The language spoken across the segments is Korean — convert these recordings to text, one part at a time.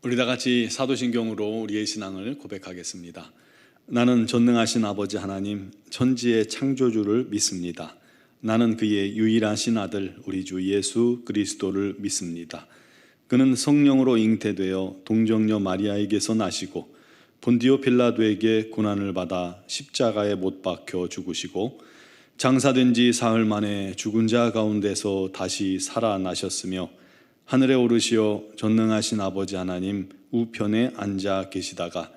우리 다 같이 사도신경으로 우리의 신앙을 고백하겠습니다. 나는 전능하신 아버지 하나님, 천지의 창조주를 믿습니다. 나는 그의 유일하신 아들 우리 주 예수 그리스도를 믿습니다. 그는 성령으로 잉태되어 동정녀 마리아에게서 나시고 본디오 빌라도에게 고난을 받아 십자가에 못 박혀 죽으시고 장사된 지 사흘 만에 죽은 자 가운데서 다시 살아나셨으며 하늘에 오르시어 전능하신 아버지 하나님 우편에 앉아 계시다가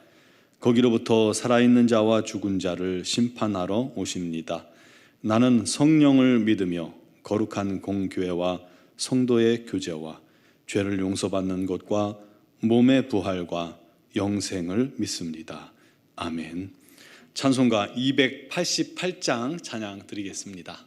거기로부터 살아있는 자와 죽은 자를 심판하러 오십니다. 나는 성령을 믿으며 거룩한 공교회와 성도의 교제와 죄를 용서받는 것과 몸의 부활과 영생을 믿습니다. 아멘. 찬송가 288장 찬양 드리겠습니다.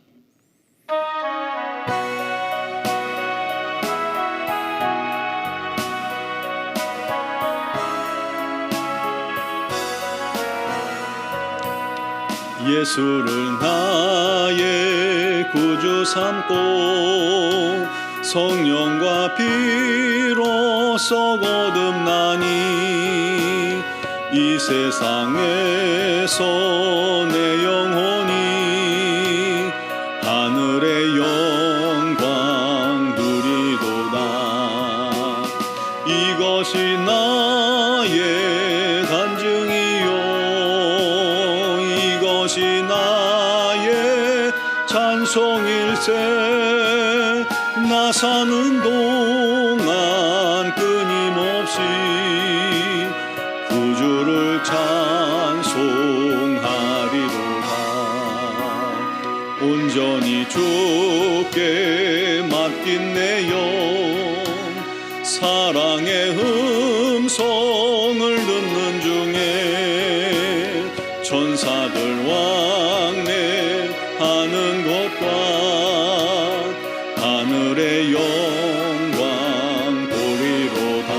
예수를 나의 구주 삼고 성령과 피로써 거듭나니 이 세상에서 내 영혼이 하늘의 영광 누리도다. 이것이 나의 간증이요 이것이 나의 찬송일세. 나 사는 동안 끊임없이 구주를 찬송하리로다. 온전히 주께 맡긴 내 영 사랑의 음성을 듣는 중에 천사들 왕래하는 것과 하늘의 영광 보리로다.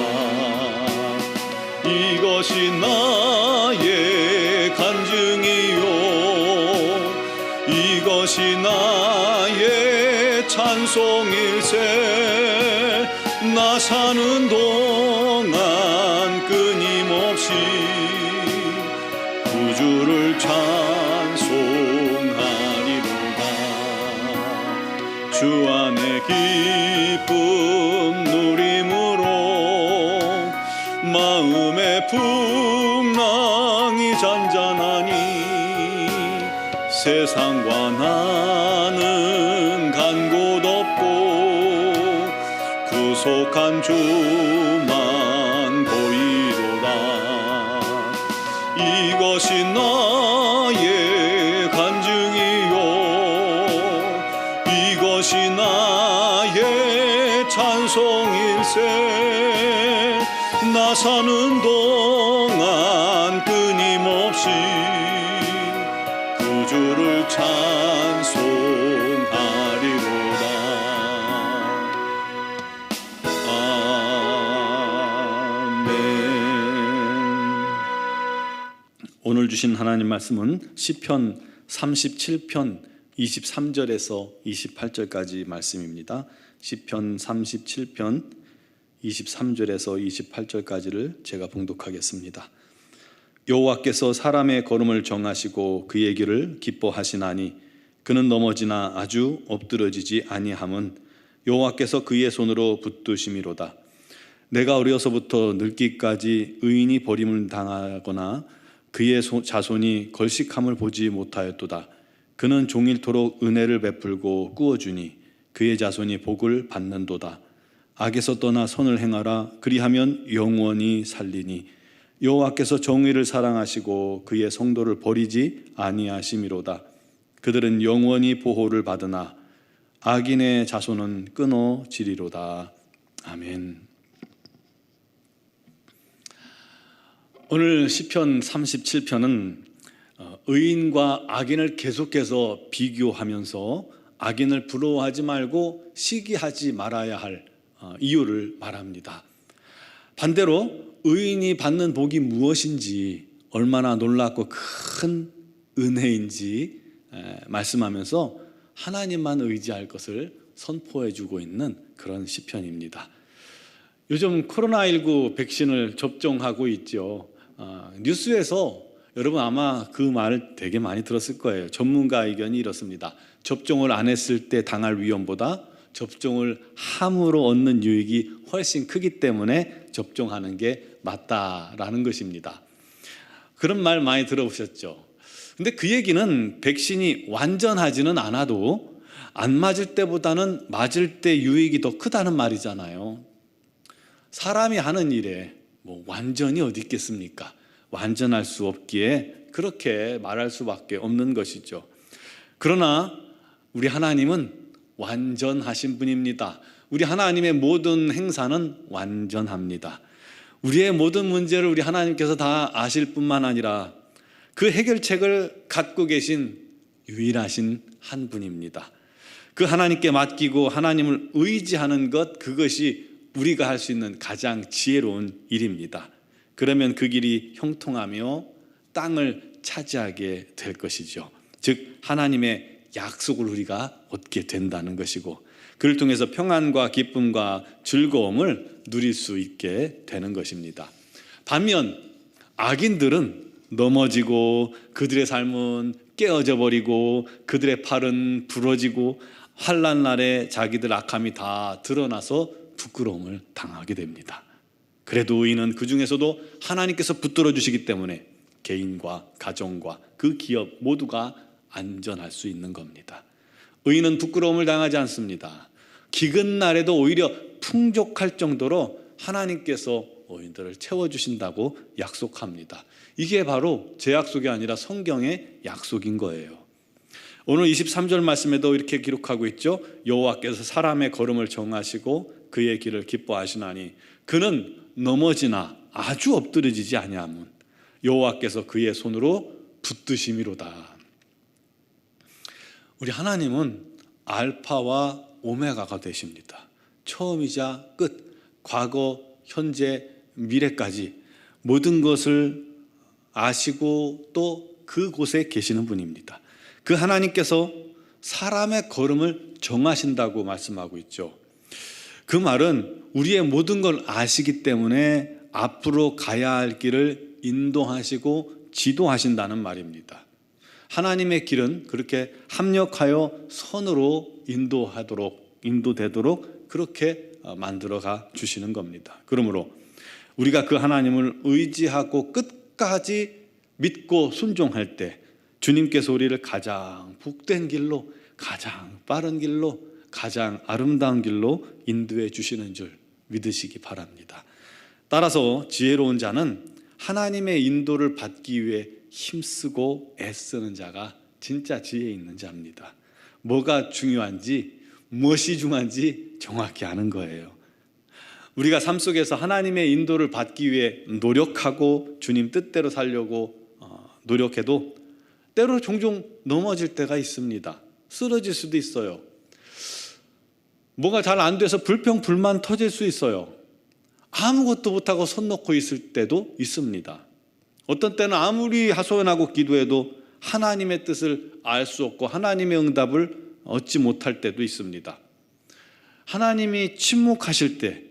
이것이 나의 간증이요 이것이 나의 찬송일세. 나 사는 동안 끊임없이 구주를 찬송하리로다. 주 안에 기쁨 누림으로 마음의 풍랑이 잔잔하니 세상과 나는 간 곳 없고 구속한 주만 보이도다. 이것이 나의 간증이요 이것이 나의 찬송일세. 나 사는 동안 끊임없이 구주를 찬송하리로다. 아멘. 오늘 주신 하나님 말씀은 시편 37편 23절에서 28절까지 말씀입니다. 시편 37편 23절에서 28절까지를 제가 봉독하겠습니다. 여호와께서 사람의 걸음을 정하시고 그의 길을 기뻐하시나니 그는 넘어지나 아주 엎드러지지 아니함은 여호와께서 그의 손으로 붙드심이로다. 내가 어려서부터 늙기까지 의인이 버림을 당하거나 그의 자손이 걸식함을 보지 못하였도다. 그는 종일토록 은혜를 베풀고 꾸어주니 그의 자손이 복을 받는도다. 악에서 떠나 선을 행하라. 그리하면 영원히 살리니 여호와께서 정의를 사랑하시고 그의 성도를 버리지 아니하심이로다. 그들은 영원히 보호를 받으나 악인의 자손은 끊어지리로다. 아멘. 오늘 시편 37편은 의인과 악인을 계속해서 비교하면서 악인을 부러워하지 말고 시기하지 말아야 할 이유를 말합니다. 반대로 의인이 받는 복이 무엇인지 얼마나 놀랍고 큰 은혜인지 말씀하면서 하나님만 의지할 것을 선포해주고 있는 그런 시편입니다. 요즘 코로나19 백신을 접종하고 있죠. 뉴스에서 여러분 아마 그 말을 되게 많이 들었을 거예요. 전문가 의견이 이렇습니다. 접종을 안 했을 때 당할 위험보다 접종을 함으로 얻는 유익이 훨씬 크기 때문에 접종하는 게 맞다라는 것입니다. 그런 말 많이 들어보셨죠. 근데 그 얘기는 백신이 완전하지는 않아도 안 맞을 때보다는 맞을 때 유익이 더 크다는 말이잖아요. 사람이 하는 일에 뭐 완전히 어디 있겠습니까? 완전할 수 없기에 그렇게 말할 수밖에 없는 것이죠. 그러나 우리 하나님은 완전하신 분입니다. 우리 하나님의 모든 행사는 완전합니다. 우리의 모든 문제를 우리 하나님께서 다 아실 뿐만 아니라 그 해결책을 갖고 계신 유일하신 한 분입니다. 그 하나님께 맡기고 하나님을 의지하는 것, 그것이 우리가 할 수 있는 가장 지혜로운 일입니다. 그러면 그 길이 형통하며 땅을 차지하게 될 것이죠. 즉 하나님의 약속을 우리가 얻게 된다는 것이고, 그를 통해서 평안과 기쁨과 즐거움을 누릴 수 있게 되는 것입니다. 반면 악인들은 넘어지고 그들의 삶은 깨어져 버리고 그들의 팔은 부러지고 환난 날에 자기들 악함이 다 드러나서 부끄러움을 당하게 됩니다. 그래도 의인은 그 중에서도 하나님께서 붙들어 주시기 때문에 개인과 가정과 그 기업 모두가 안전할 수 있는 겁니다. 의인은 부끄러움을 당하지 않습니다. 기근 날에도 오히려 풍족할 정도로 하나님께서 의인들을 채워주신다고 약속합니다. 이게 바로 제 약속이 아니라 성경의 약속인 거예요. 오늘 23절 말씀에도 이렇게 기록하고 있죠. 여호와께서 사람의 걸음을 정하시고 그의 길을 기뻐하시나니 그는 넘어지나 아주 엎드러지지 아니하면 여호와께서 그의 손으로 붙드심이로다. 우리 하나님은 알파와 오메가가 되십니다. 처음이자 끝, 과거, 현재, 미래까지 모든 것을 아시고 또 그곳에 계시는 분입니다. 그 하나님께서 사람의 걸음을 정하신다고 말씀하고 있죠. 그 말은 우리의 모든 걸 아시기 때문에 앞으로 가야 할 길을 인도하시고 지도하신다는 말입니다. 하나님의 길은 그렇게 합력하여 선으로 인도되도록 그렇게 만들어가 주시는 겁니다. 그러므로 우리가 그 하나님을 의지하고 끝까지 믿고 순종할 때 주님께서 우리를 가장 복된 길로, 가장 빠른 길로, 가장 아름다운 길로 인도해 주시는 줄 믿으시기 바랍니다. 따라서 지혜로운 자는 하나님의 인도를 받기 위해 힘쓰고 애쓰는 자가 진짜 지혜 있는 자입니다. 뭐가 중요한지, 무엇이 중요한지 정확히 아는 거예요. 우리가 삶 속에서 하나님의 인도를 받기 위해 노력하고 주님 뜻대로 살려고 노력해도 때로 종종 넘어질 때가 있습니다. 쓰러질 수도 있어요. 뭐가 잘 안 돼서 불평불만 터질 수 있어요. 아무것도 못하고 손 놓고 있을 때도 있습니다. 어떤 때는 아무리 하소연하고 기도해도 하나님의 뜻을 알 수 없고 하나님의 응답을 얻지 못할 때도 있습니다. 하나님이 침묵하실 때,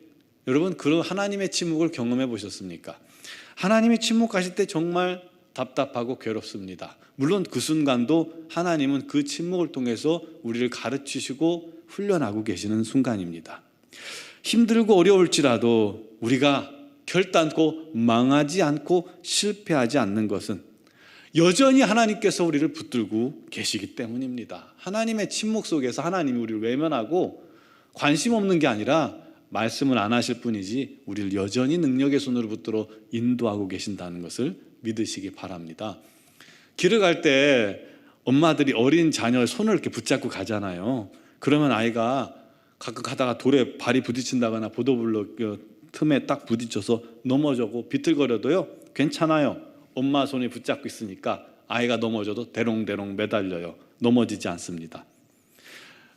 여러분 그런 하나님의 침묵을 경험해 보셨습니까? 하나님이 침묵하실 때 정말 답답하고 괴롭습니다. 물론 그 순간도 하나님은 그 침묵을 통해서 우리를 가르치시고 훈련하고 계시는 순간입니다. 힘들고 어려울지라도 우리가 결단코 망하지 않고 실패하지 않는 것은 여전히 하나님께서 우리를 붙들고 계시기 때문입니다. 하나님의 침묵 속에서 하나님이 우리를 외면하고 관심 없는 게 아니라 말씀을 안 하실 뿐이지 우리를 여전히 능력의 손으로 붙들어 인도하고 계신다는 것을 믿으시기 바랍니다. 길을 갈 때 엄마들이 어린 자녀의 손을 이렇게 붙잡고 가잖아요. 그러면 아이가 가끔 가다가 돌에 발이 부딪힌다거나 보도블록 틈에 딱 부딪혀서 넘어져고 비틀거려도요 괜찮아요. 엄마 손이 붙잡고 있으니까 아이가 넘어져도 대롱대롱 매달려요. 넘어지지 않습니다.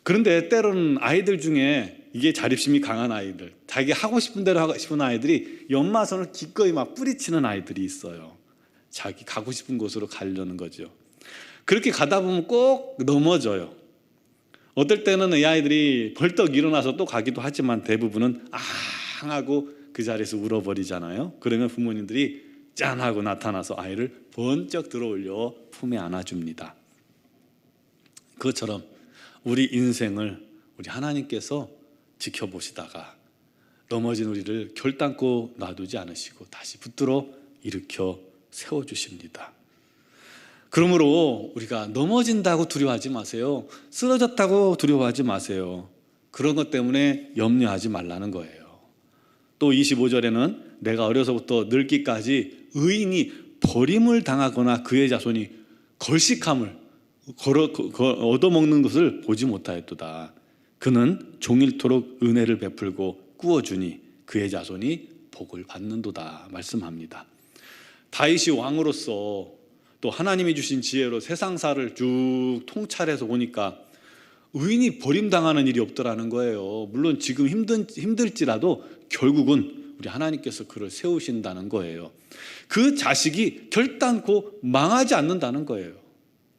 그런데 때로는 아이들 중에 이게 자립심이 강한 아이들, 자기 하고 싶은 대로 하고 싶은 아이들이 엄마 손을 기꺼이 막 뿌리치는 아이들이 있어요. 자기 가고 싶은 곳으로 가려는 거죠. 그렇게 가다 보면 꼭 넘어져요. 어떨 때는 이 아이들이 벌떡 일어나서 또 가기도 하지만 대부분은 짱 하고 그 자리에서 울어버리잖아요. 그러면 부모님들이 짠 하고 나타나서 아이를 번쩍 들어올려 품에 안아줍니다. 그것처럼 우리 인생을 우리 하나님께서 지켜보시다가 넘어진 우리를 결단코 놔두지 않으시고 다시 붙들어 일으켜 세워주십니다. 그러므로 우리가 넘어진다고 두려워하지 마세요. 쓰러졌다고 두려워하지 마세요. 그런 것 때문에 염려하지 말라는 거예요. 또 25절에는 내가 어려서부터 늙기까지 의인이 버림을 당하거나 그의 자손이 걸식함을 얻어먹는 것을 보지 못하였도다. 그는 종일토록 은혜를 베풀고 꾸어주니 그의 자손이 복을 받는도다 말씀합니다. 다윗이 왕으로서 또 하나님이 주신 지혜로 세상사를 쭉 통찰해서 보니까 의인이 버림당하는 일이 없더라는 거예요. 물론 지금 힘들지라도 결국은 우리 하나님께서 그를 세우신다는 거예요. 그 자식이 결단코 망하지 않는다는 거예요.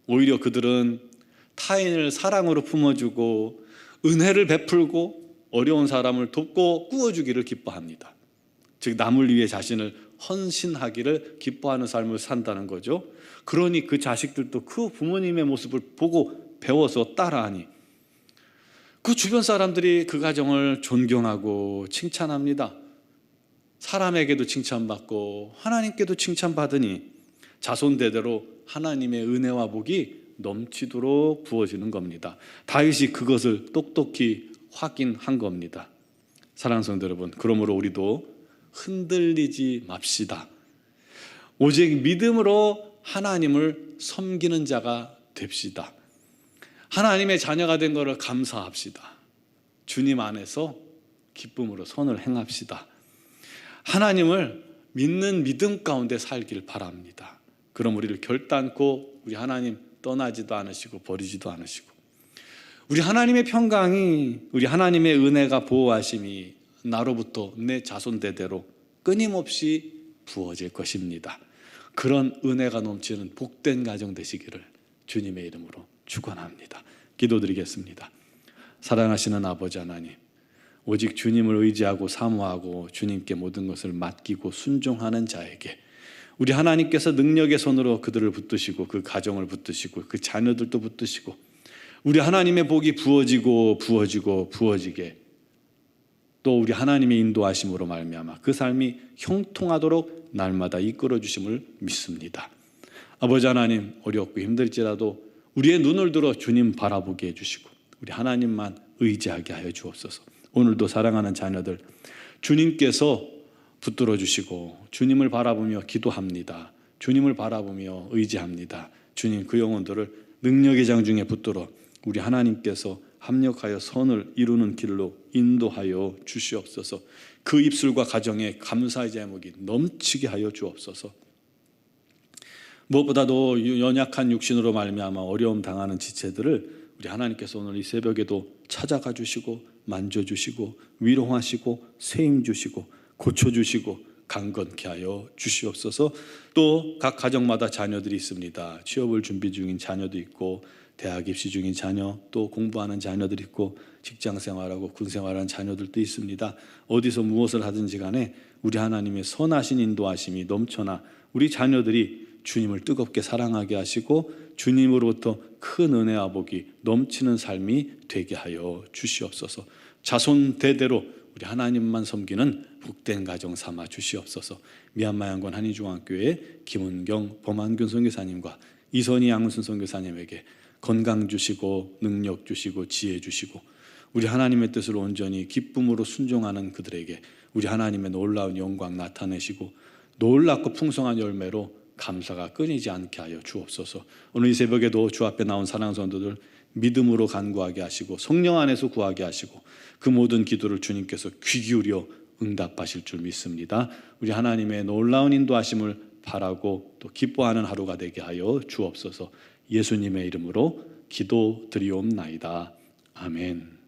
오히려 그들은 타인을 사랑으로 품어주고 은혜를 베풀고 어려운 사람을 돕고 꾸어주기를 기뻐합니다. 즉 남을 위해 자신을 헌신하기를 기뻐하는 삶을 산다는 거죠. 그러니 그 자식들도 그 부모님의 모습을 보고 배워서 따라하니 그 주변 사람들이 그 가정을 존경하고 칭찬합니다. 사람에게도 칭찬받고 하나님께도 칭찬받으니 자손 대대로 하나님의 은혜와 복이 넘치도록 부어지는 겁니다. 다윗이 그것을 똑똑히 확인한 겁니다. 사랑하는 성도 여러분, 그러므로 우리도 흔들리지 맙시다. 오직 믿음으로 하나님을 섬기는 자가 됩시다. 하나님의 자녀가 된 것을 감사합시다. 주님 안에서 기쁨으로 선을 행합시다. 하나님을 믿는 믿음 가운데 살길 바랍니다. 그럼 우리를 결단코 우리 하나님 떠나지도 않으시고 버리지도 않으시고 우리 하나님의 평강이, 우리 하나님의 은혜가 보호하심이 나로부터 내 자손 대대로 끊임없이 부어질 것입니다. 그런 은혜가 넘치는 복된 가정 되시기를 주님의 이름으로 축원합니다. 기도드리겠습니다. 사랑하시는 아버지 하나님, 오직 주님을 의지하고 사모하고 주님께 모든 것을 맡기고 순종하는 자에게 우리 하나님께서 능력의 손으로 그들을 붙드시고 그 가정을 붙드시고 그 자녀들도 붙드시고 우리 하나님의 복이 부어지고 부어지고 부어지게 또 우리 하나님의 인도하심으로 말미암아 그 삶이 형통하도록 날마다 이끌어 주심을 믿습니다. 아버지 하나님, 어렵고 힘들지라도 우리의 눈을 들어 주님 바라보게 해주시고 우리 하나님만 의지하게 하여 주옵소서. 오늘도 사랑하는 자녀들 주님께서 붙들어 주시고 주님을 바라보며 기도합니다. 주님을 바라보며 의지합니다. 주님 그 영혼들을 능력의 장중에 붙들어 우리 하나님께서 합력하여 선을 이루는 길로 인도하여 주시옵소서. 그 입술과 가정에 감사의 제목이 넘치게 하여 주옵소서. 무엇보다도 연약한 육신으로 말미암아 어려움 당하는 지체들을 우리 하나님께서 오늘 이 새벽에도 찾아가 주시고 만져주시고 위로하시고 세임 주시고 고쳐주시고 강건케 하여 주시옵소서. 또 각 가정마다 자녀들이 있습니다. 취업을 준비 중인 자녀도 있고 대학 입시 중인 자녀, 또 공부하는 자녀들이 있고 직장생활하고 군생활하는 자녀들도 있습니다. 어디서 무엇을 하든지 간에 우리 하나님의 선하신 인도하심이 넘쳐나 우리 자녀들이 주님을 뜨겁게 사랑하게 하시고 주님으로부터 큰 은혜와 복이 넘치는 삶이 되게 하여 주시옵소서. 자손 대대로 우리 하나님만 섬기는 복된 가정 삼아 주시옵소서. 미얀마 양권 한인중앙교회 김은경 범한균 선교사님과 이선희 양순 선교사님에게 건강 주시고 능력 주시고 지혜 주시고 우리 하나님의 뜻을 온전히 기쁨으로 순종하는 그들에게 우리 하나님의 놀라운 영광 나타내시고 놀랍고 풍성한 열매로 감사가 끊이지 않게 하여 주옵소서. 오늘 이 새벽에도 주 앞에 나온 사랑하는 성도들 믿음으로 간구하게 하시고 성령 안에서 구하게 하시고 그 모든 기도를 주님께서 귀 기울여 응답하실 줄 믿습니다. 우리 하나님의 놀라운 인도하심을 바라고 또 기뻐하는 하루가 되게 하여 주옵소서. 예수님의 이름으로 기도드리옵나이다. 아멘.